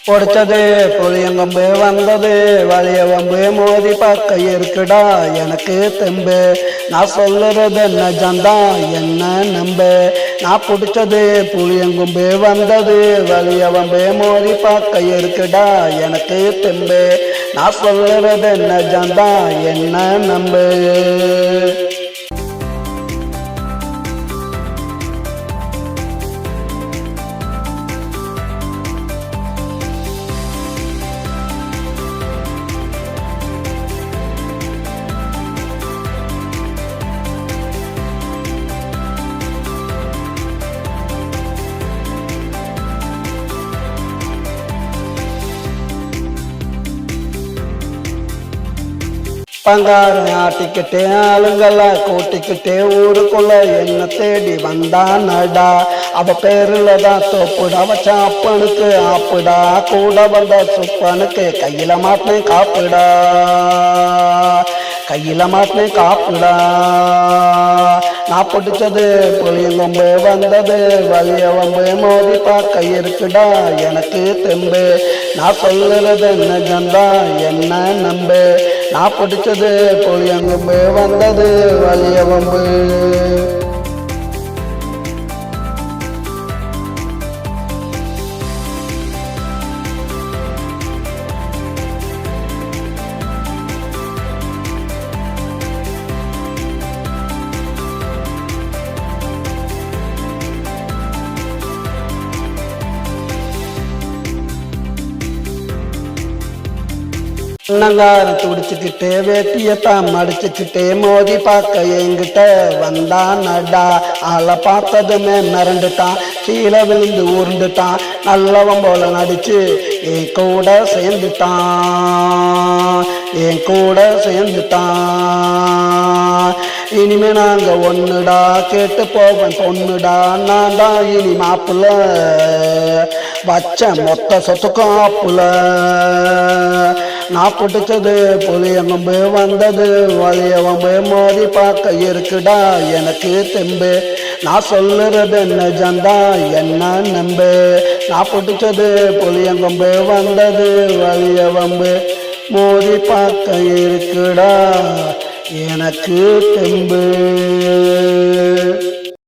பொடிச்சது புளியங்கொம்பு வந்தது வலிய வம்பு மோதி பக்க இருக்குடா எனக்கு தெம்பு நான் சொல்லுறது நிஜம்தான் என்ன நம்பு நான் பிடிச்சது புளியங்கொம்பு வந்தது வலிய வம்பு மோதி பக்க இருக்குடா எனக்கு தெம்பு நான் சொல்லுறது நிஜம்தான் என்ன நம்பு பங்காரம் ஆட்டிக்கிட்டே ஆளுங்கள கூட்டிக்கிட்டே ஊருக்குள்ள என்ன தேடி வந்தா நடா அவ பேருல தான் தோப்புடா வச்சா அப்பனுக்கு ஆப்புடா கூட வந்த சுப்பனுக்கு கையில மாட்டினேன் காப்புடா கையில மாட்டினேன் காப்புடா நான் பிடிச்சது புளியங்கொம்பு வந்தது வலிய வம்பு மோதி பார்க்க இருக்குடா எனக்கு தெம்பு நான் சொல்லுறது நிஜம்தா என்ன நம்பு நான் பிடிச்சது புளியங்கொம்பு வந்தது வலிய வம்பு நங்காரம் துடிச்சுக்கிட்டே வேட்டியத்தான் மடிச்சுக்கிட்டே மோதி பார்க்க என்கிட்ட வந்தான் நடா ஆளை பார்த்ததுமே மிரண்டுட்டான் கீழே விழுந்து உருண்டுட்டான் நல்லவன் போல நடிச்சு என் கூட சேர்ந்துட்டான் இனிமே நாங்க ஒண்ணுடா கேட்டு போவேன் பொண்ணுடா நான் தான் இனி மாப்புல வச்ச மொத்த சொத்துக்கும் ஆப்புல நான் பிடிச்சது புளியங்கொம்பு வந்தது வலிய வம்பு மோதி பார்க்க இருக்குடா எனக்கு தெம்பு நான் சொல்லுறது நிஜம்தா என்ன நம்பு நான் பிடிச்சது புளியங்கொம்பு வந்தது வலிய வம்பு மோதி பார்க்க இருக்குடா எனக்கு தெம்பு